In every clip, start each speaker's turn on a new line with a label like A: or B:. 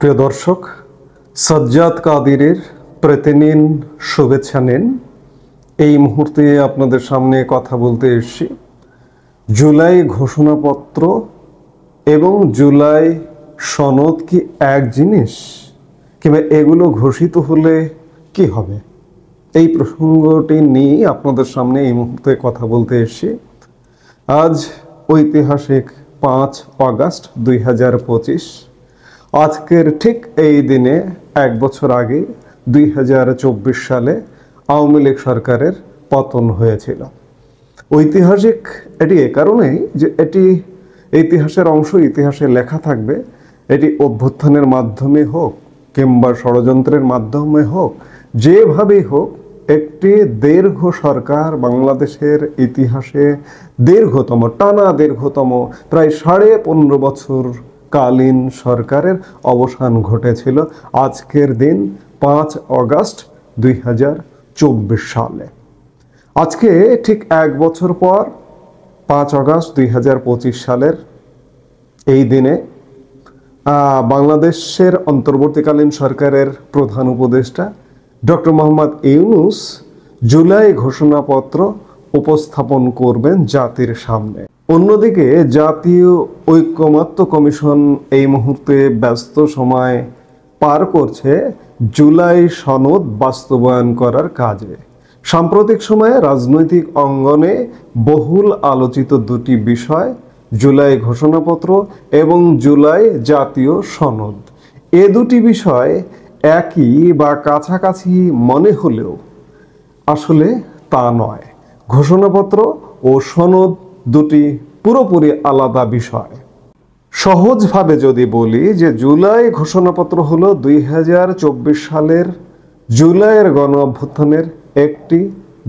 A: প্রিয় দর্শক, সাজ্জাদ কাদিরের প্রতিদিন শুভেচ্ছা নিন। এই মুহূর্তে আপনাদের সামনে কথা বলতে এসেছি জুলাই ঘোষণাপত্র এবং জুলাই সনদ কি এক জিনিস, কিংবা এগুলো ঘোষিত হলে কি হবে, এই প্রসঙ্গটি নিয়ে আপনাদের সামনে এই মুহূর্তে কথা বলতে এসেছি। আজ ঐতিহাসিক 5 অগাস্ট 2025। আজকের ঠিক এই দিনে এক বছর আগে 2024 সালে আওয়ামী লীগ সরকারের পতন হয়েছিল। ঐতিহাসিক এটি এ কারণেই যে এটি ইতিহাসের অংশ, ইতিহাসে লেখা থাকবে। এটি অভ্যুত্থানের মাধ্যমে হোক কিংবা ষড়যন্ত্রের মাধ্যমে হোক, যেভাবেই হোক, একটি দীর্ঘ সরকার বাংলাদেশের ইতিহাসে টানা দীর্ঘতম প্রায় 15.5 বছর কালীন সরকারের অবসান ঘটেছিল আজকের দিন 5 অগাস্ট 2024 সালে। আজকে ঠিক এক বছর পর 5 অগাস্ট 2025 সালের এই দিনে বাংলাদেশের অন্তর্বর্তীকালীন সরকারের প্রধান উপদেষ্টা ডক্টর মোহাম্মদ ইউনূস জুলাই ঘোষণাপত্র উপস্থাপন করবেন জাতির সামনে। অন্যদিকে জাতীয় ঐক্যমত্য কমিশন এই মুহূর্তে ব্যস্ত সময় পার করছে জুলাই সনদ বাস্তবায়ন করার কাজে। সাম্প্রতিক সময়ে রাজনৈতিক অঙ্গনে বহুল আলোচিত দুটি বিষয়, জুলাই ঘোষণাপত্র এবং জুলাই জাতীয় সনদ। এ দুটি বিষয় একই বা কাছাকাছি মনে হলেও আসলে তা নয়। ঘোষণাপত্র ও সনদ দুটি পুরোপুরি আলাদা বিষয়। সহজভাবে যদি বলি যে জুলাই ঘোষণাপত্র হলো 2024 সালের জুলাইয়ের গণ অভ্যুত্থানের একটি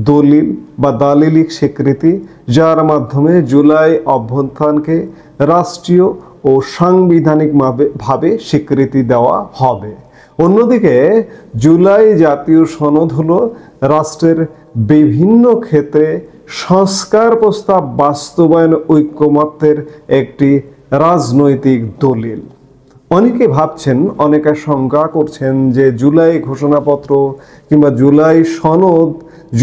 A: দলিল বা দালিলিক স্বীকৃতি, যার মাধ্যমে জুলাই অভ্যুত্থানকে রাষ্ট্রীয় ও সাংবিধানিক ভাবে স্বীকৃতি দেওয়া হবে। অন্যদিকে জুলাই জাতীয় সনদ হলো রাষ্ট্রের বিভিন্ন ক্ষেত্রে সংস্কার প্রস্তাব বাস্তবায়ন ঐক্যমত্যের একটি রাজনৈতিক দলিল। অনেকে ভাবছেন, অনেকে শঙ্কা করছেন যে জুলাই ঘোষণাপত্র কিংবা জুলাই সনদ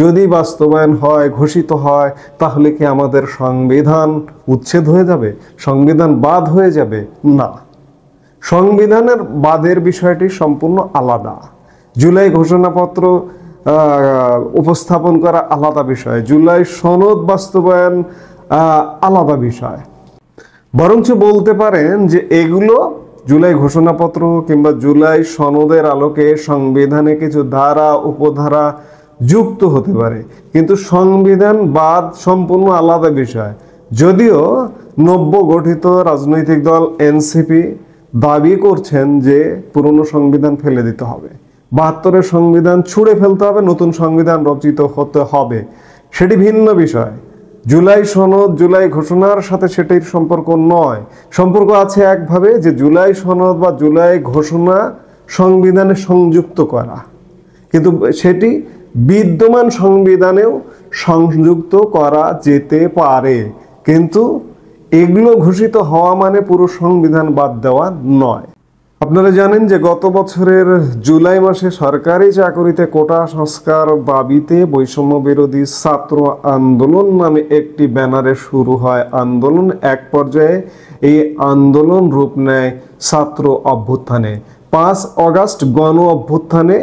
A: যদি বাস্তবায়ন হয়, ঘোষিত হয়, তাহলে কি আমাদের সংবিধান উচ্ছেদ হয়ে যাবে, সংবিধান বাদ হয়ে যাবে? না, সংবিধানের বাদের বিষয়টি সম্পূর্ণ আলাদা। জুলাই ঘোষণাপত্র উপস্থাপন করা আলাদা বিষয়, জুলাই সনদ বাস্তবায়ন আলাদা বিষয়। বরঞ্চ বলতে পারেন যে এগুলো জুলাই ঘোষণাপত্র কিংবা জুলাই সনদের আলোকে সংবিধানে কিছু ধারা উপধারা যুক্ত হতে পারে, কিন্তু সংবিধান বাদ সম্পূর্ণ আলাদা বিষয়। যদিও নব্য গঠিত রাজনৈতিক দল এনসিপি দাবি করছেন যে পুরনো সংবিধান ফেলে দিতে হবে, 72-এর সংবিধান ছুঁড়ে ফেলতে হবে, নতুন সংবিধান রচিত হতে হবে, সেটি ভিন্ন বিষয়। জুলাই সনদ জুলাই ঘোষণার সাথে সেটির সম্পর্ক নয়। সম্পর্ক আছে একভাবে, যে জুলাই সনদ বা জুলাই ঘোষণা সংবিধানে সংযুক্ত করা, কিন্তু সেটি বিদ্যমান সংবিধানেও সংযুক্ত করা যেতে পারে, কিন্তু এগুলো ঘোষিত হওয়া মানে পুরো সংবিধান বাদ দেওয়া নয়। আপনারা জানেন যে গত বছরের জুলাই মাসে সরকারি চাকরিতে কোটা সংস্কার দাবিতে বৈষম্য বিরোধী ছাত্র আন্দোলন নামে একটি ব্যানারে শুরু হয় আন্দোলন। এক পর্যায়ে এই আন্দোলন রূপ নেয় ছাত্র অভ্যুত্থানে। 5 অগাস্ট গণ অভ্যুত্থানে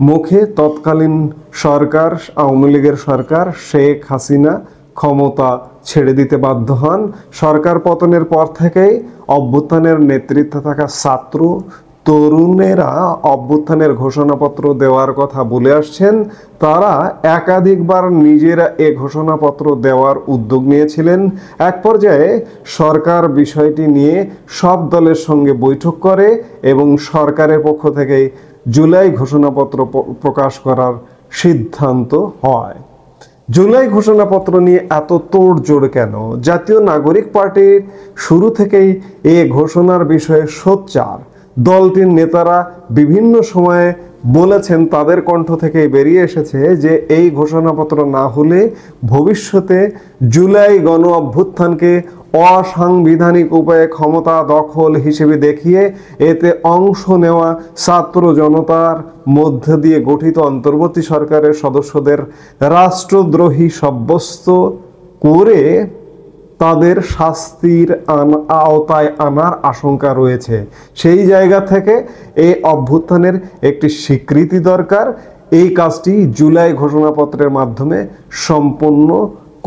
A: মুখে তৎকালীন সরকার, আওয়ামী লীগের সরকার, শেখ হাসিনা ক্ষমতা ছেড়ে দিতে বাধ্য হন। সরকার পতনের পর থেকেই অভ্যুত্থানের নেতৃত্বে থাকা ছাত্র তরুণেরা অভ্যুত্থানের ঘোষণাপত্র দেওয়ার কথা বলে আসছেন। তারা একাধিকবার নিজেরা এ ঘোষণাপত্র দেওয়ার উদ্যোগ নিয়েছিলেন। এক পর্যায়ে সরকার বিষয়টি নিয়ে সব দলের সঙ্গে বৈঠক করে এবং সরকারের পক্ষ থেকে জুলাই ঘোষণাপত্র প্রকাশ করার সিদ্ধান্ত হয়। জুলাই ঘোষণাপত্র নিয়ে এত তোড়জোড় কেন? জাতীয় নাগরিক পার্টির শুরু থেকেই এ ঘোষণার বিষয়ে সোচ্চার। দলটির নেতারা বিভিন্ন সময়ে বলেছেন, তাদের কণ্ঠ থেকে বেরিয়ে এসেছে যে এই ঘোষণাপত্র না হলে ভবিষ্যতে জুলাই গণ অভ্যুত্থানকে অসাংবিধানিক উপায়ে ক্ষমতা দখল হিসেবে দেখিয়ে এতে অংশ নেওয়া ছাত্র জনতার মধ্য দিয়ে গঠিত অন্তর্বর্তী সরকারের সদস্যদের রাষ্ট্রদ্রোহী সাব্যস্ত করে তাদের শাস্তির আওতায় আনার আশঙ্কা রয়েছে। সেই জায়গা থেকে এই অভ্যুত্থানের একটি স্বীকৃতি দরকার। এই কাজটি জুলাই ঘোষণাপত্রের মাধ্যমে সম্পন্ন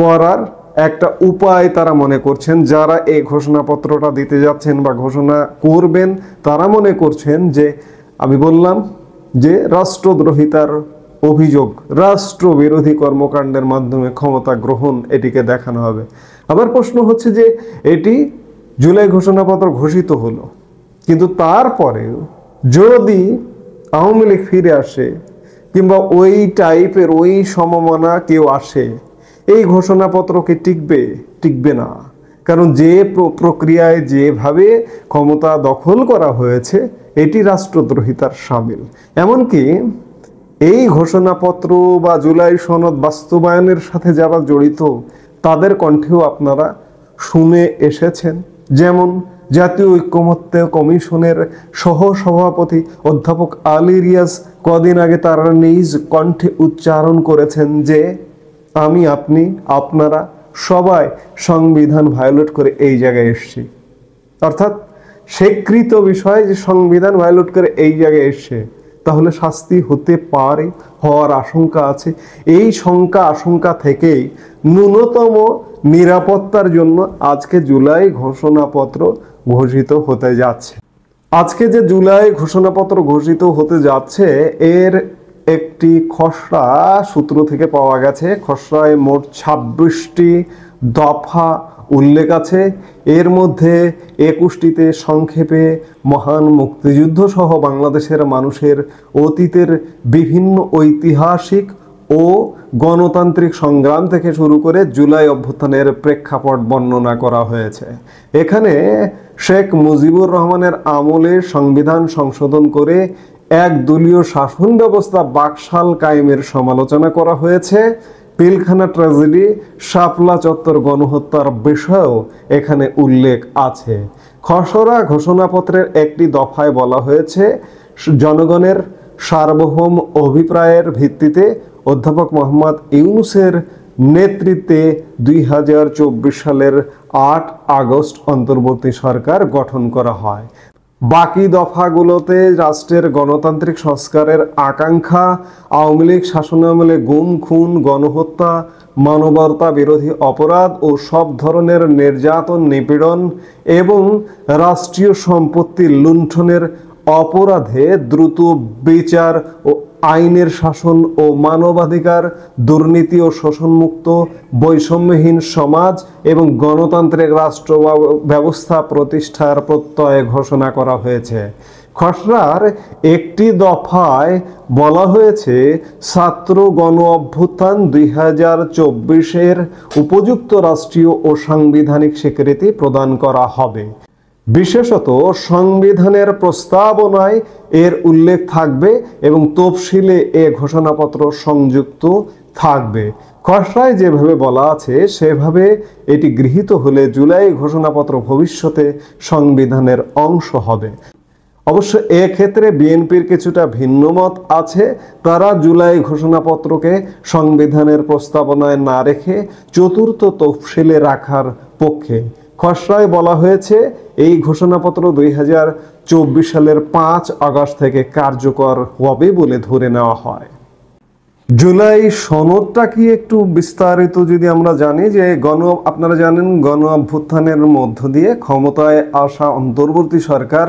A: করার একটা উপায় তারা মনে করছেন। যারা এই ঘোষণাপত্রটা দিতে যাচ্ছেন বা ঘোষণা করবেন, তারা মনে করছেন যে আমি বললাম যে রাষ্ট্রদ্রোহিতার অভিযোগ, রাষ্ট্রবিরোধী কর্মকাণ্ডের মাধ্যমে ক্ষমতা গ্রহণ এটিকে দেখানো হবে। আবার প্রশ্ন হচ্ছে যে এটি জুলাই ঘোষণাপত্র ঘোষিত হলো, কিন্তু তারপরেও যদি আওয়ামী লীগ ফিরে আসে কিংবা ওই টাইপের ওই সমমনা কেউ আসে, এই ঘোষণাপত্র কি টিকবে? টিকবে না। কারণ যে প্রক্রিয়ায় যেভাবে ক্ষমতা দখল করা হয়েছে এটি রাষ্ট্রদ্রোহিতার শামিল। এমনকি এই ঘোষণাপত্র বা জুলাই সনদ বাস্তবায়নের সাথে যারা জড়িত তাদের কণ্ঠেও আপনারা শুনে এসেছেন। যেমন জাতীয় ঐক্যমত্য কমিশনের সহসভাপতি অধ্যাপক আলী রিয়াজ কদিন আগে তারা নিজ কণ্ঠে উচ্চারণ করেছেন যে আমি, আপনি, আপনারা সবাই সংবিধান ভায়োলেট করে এই জায়গায় এসছি। অর্থাৎ স্বীকৃত বিষয় যে সংবিধান ভায়োলেট করে এই জায়গায় এসছে, তাহলে শাস্তি হতে পারে, হওয়ার আশঙ্কা আছে। এই আশঙ্কা থেকেই ন্যূনতম নিরাপত্তার জন্য আজকে জুলাই ঘোষণাপত্র ঘোষিত হতে যাচ্ছে। আজকে যে জুলাই ঘোষণাপত্র ঘোষিত হতে যাচ্ছে এর একটি খসড়া সূত্র থেকে পাওয়া গেছে। খসড়ায় মোট 26টি দফা উল্লেখ আছে। এর মধ্যে 21টিতে সংক্ষেপে মহান মুক্তিযুদ্ধ সহ বাংলাদেশের মানুষের অতীতের বিভিন্ন ঐতিহাসিক ও গণতান্ত্রিক সংগ্রাম থেকে শুরু করে জুলাই অভ্যুত্থানের প্রেক্ষাপট বর্ণনা করা হয়েছে। এখানে শেখ মুজিবুর রহমানের আমলে সংবিধান সংশোধন করে একদলীয় শাসন ব্যবস্থা বাকশাল কায়েমের সমালোচনা করা হয়েছে। পিলখানা ট্র্যাজেডি, শাপলা চত্বর গণহত্যার বিষয়েও এখানে উল্লেখ আছে। খসড়া ঘোষণাপত্রের একটি দফায় বলা হয়েছে, জনগণের সার্বভৌম অভিপ্রায়ের ভিত্তিতে অধ্যাপক মোহাম্মদ ইউনূসের নেতৃত্বে 2024 সালের 8 আগস্ট অন্তর্বর্তী সরকার গঠন করা হয়। বাকি দফাগুলোতে রাষ্ট্রের গণতান্ত্রিক সংস্কারের আকাঙ্ক্ষা, আওয়ামী লীগ শাসনামলে গুম, খুন, গণহত্যা, মানবতা বিরোধী অপরাধ ও সব ধরনের নির্যাতন, নিপীড়ন এবং রাষ্ট্রীয় সম্পত্তি লুণ্ঠনের অপরাধে দ্রুত বিচার ও আইনের শাসন ও মানবাধিকার, দুর্নীতি ও শোষণমুক্ত বৈষম্যহীন সমাজ এবং গণতান্ত্রিক রাষ্ট্র ব্যবস্থা প্রতিষ্ঠার প্রত্যয় ঘোষণা করা হয়েছে। খসড়ার একটি দফায় বলা হয়েছে, ছাত্র গণ অভ্যুত্থান 2024-এর উপযুক্ত রাষ্ট্রীয় ও সাংবিধানিক স্বীকৃতি প্রদান করা হবে। বিশেষত সংবিধানের প্রস্তাবনায় এর উল্লেখ থাকবে এবং তফসিলে এ ঘোষণাপত্র সংযুক্ত থাকবে। খসড়ায় যেভাবে বলা আছে সেভাবে এটি গৃহীত হলে জুলাই ঘোষণাপত্র ভবিষ্যতে সংবিধানের অংশ হবে। অবশ্য এক্ষেত্রে বিএনপির কিছুটা ভিন্ন মত আছে। তারা জুলাই ঘোষণাপত্রকে সংবিধানের প্রস্তাবনায় না রেখে চতুর্থ তফসিলে রাখার পক্ষে। খসড়ায় বলা হয়েছে এই ঘোষণাপত্র 2024 সালের 5 আগস্ট থেকে কার্যকর হবে বলে ধরে নেওয়া হয়। জুলাই সনদটা কি একটু বিস্তারিত যদি আমরা জানি, যে আপনারা জানেন গণ অভ্যুত্থানের মধ্য দিয়ে ক্ষমতায় আসা অন্তর্বর্তী সরকার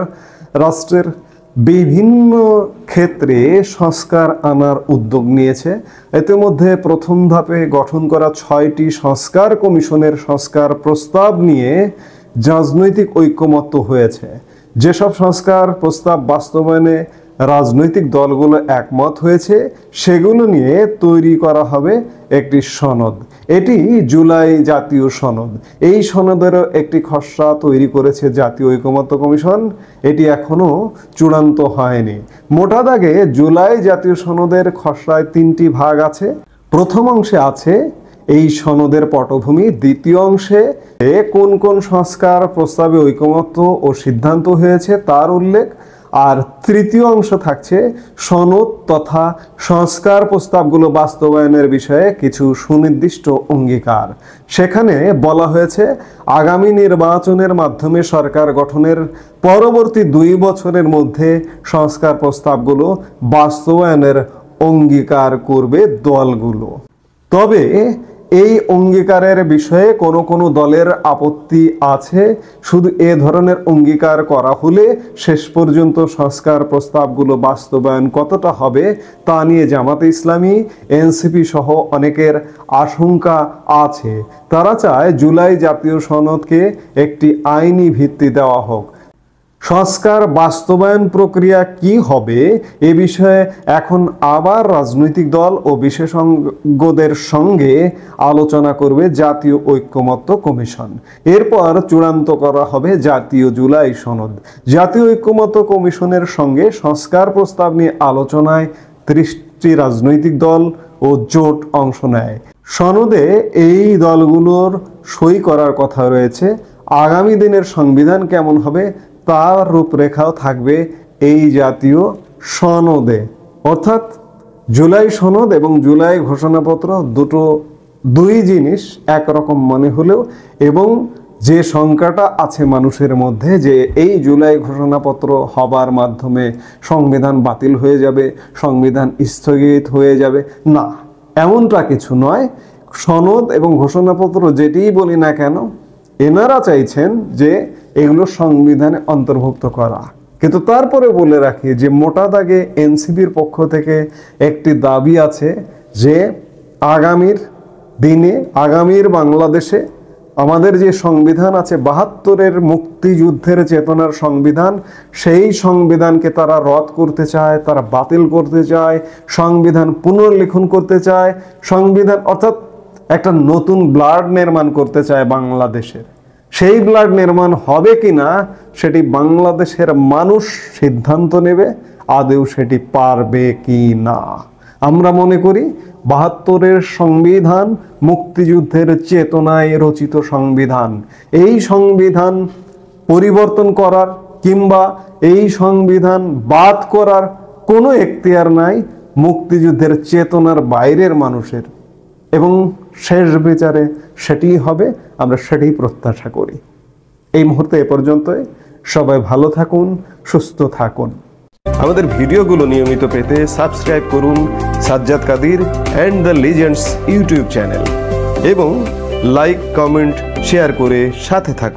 A: রাষ্ট্রের বিভিন্ন ক্ষেত্রে সংস্কার আনার উদ্যোগ নিয়েছে। ইতিমধ্যে প্রথম ধাপে গঠন করা 6টি সংস্কার কমিশনের সংস্কার প্রস্তাব নিয়ে রাজনৈতিক ঐকমত্য হয়েছে। যেসব সংস্কার প্রস্তাব বাস্তবায়নে রাজনৈতিক দলগুলো একমত হয়েছে সেগুলো নিয়ে তৈরি করা হবে একটি সনদ। এটি জুলাই জাতীয় সনদ। এই সনদেরও একটি খসড়া তৈরি করেছে জাতীয় ঐকমত্য কমিশন। এটি এখনো চূড়ান্ত হয়নি। মোটা দাগে জুলাই জাতীয় সনদের খসড়ায় 3টি ভাগ আছে। প্রথম অংশে আছে এই সনদের পটভূমি, দ্বিতীয় অংশে কোন কোন সংস্কার প্রস্তাবে ঐকমত্য ও সিদ্ধান্ত হয়েছে তার উল্লেখ, আর তৃতীয় অংশ থাকছে সনদ তথা সংস্কার প্রস্তাবগুলো বাস্তবায়নের বিষয়ে কিছু সুনির্দিষ্ট অঙ্গীকার। সেখানে বলা হয়েছে আগামী নির্বাচনের মাধ্যমে সরকার গঠনের পরবর্তী 2 বছরের মধ্যে সংস্কার প্রস্তাবগুলো বাস্তবায়নের অঙ্গীকার করবে দলগুলো। তবে এই অঙ্গীকারের বিষয়ে কোনো কোনো দলের আপত্তি আছে। শুধু এ ধরনের অঙ্গীকার করা হলে শেষ পর্যন্ত সংস্কার প্রস্তাবগুলো বাস্তবায়ন কতটা হবে তা নিয়ে জামাতে ইসলামী, এনসিপি সহ অনেকের আশঙ্কা আছে। তারা চায় জুলাই জাতীয় সনদকে একটি আইনি ভিত্তি দেওয়া হোক। সংস্কার বাস্তবায়ন প্রক্রিয়া কি হবে এ বিষয়ে এখন আবার রাজনৈতিক দল ও বিশেষজ্ঞদের সঙ্গে আলোচনা করবে জাতীয় ঐকমত্য কমিশন। এরপর চূড়ান্ত করা হবে জাতীয় জুলাই সনদ। জাতীয় ঐকমত্য কমিশনের সঙ্গে সংস্কার প্রস্তাব নিয়ে আলোচনায় 30টি রাজনৈতিক দল ও জোট অংশ নেয়। সনদে এই দলগুলোর সই করার কথা রয়েছে। আগামী দিনের সংবিধান কেমন হবে তার রূপরেখাও থাকবে এই জাতীয় সনদে। অর্থাৎ জুলাই সনদ এবং জুলাই ঘোষণাপত্র দুই জিনিস একরকম মনে হলেও, এবং যে শঙ্কাটা আছে মানুষের মধ্যে যে এই জুলাই ঘোষণাপত্র হবার মাধ্যমে সংবিধান বাতিল হয়ে যাবে, সংবিধান স্থগিত হয়ে যাবে, না, এমনটা কিছু নয়। সনদ এবং ঘোষণাপত্র যেটিই বলি না কেন, এনারা চাইছেন যে এগুলো সংবিধানে অন্তর্ভুক্ত করা। কিন্তু তারপরে বলে রাখি যে মোটা দাগে এনসিপির পক্ষ থেকে একটি দাবি আছে যে আগামীর দিনে, আগামীর বাংলাদেশে আমাদের যে সংবিধান আছে 72-এর মুক্তিযুদ্ধের চেতনার সংবিধান, সেই সংবিধানকে তারা রদ করতে চায়, তারা বাতিল করতে চায়, সংবিধান পুনর্লিখন করতে চায়, সংবিধান অর্থাৎ একটা নতুন ব্লাড নির্মাণ করতে চায় বাংলাদেশের। সেই ব্লাড নির্মাণ হবে কিনা সেটি বাংলাদেশের মানুষ সিদ্ধান্ত নেবে, আদৌ সেটি পারবে কি না। আমরা মনে করি 72-এর সংবিধান মুক্তিযুদ্ধের চেতনায় রচিত সংবিধান। এই সংবিধান পরিবর্তন করার কিংবা এই সংবিধান বাদ করার কোনো এখতিয়ার নাই মুক্তিযুদ্ধের চেতনার বাইরের মানুষের, এবং শেষ বিচারে সেটিই হবে। আমরা সেটাই প্রত্যাশা করি। এই মুহূর্তে এ পর্যন্তই। সবাই ভালো থাকুন, সুস্থ থাকুন। আমাদের ভিডিওগুলো নিয়মিত পেতে সাবস্ক্রাইব করুন Sajjad Kadir and the legends YouTube channel এবং লাইক, কমেন্ট, শেয়ার করে সাথে থাকুন।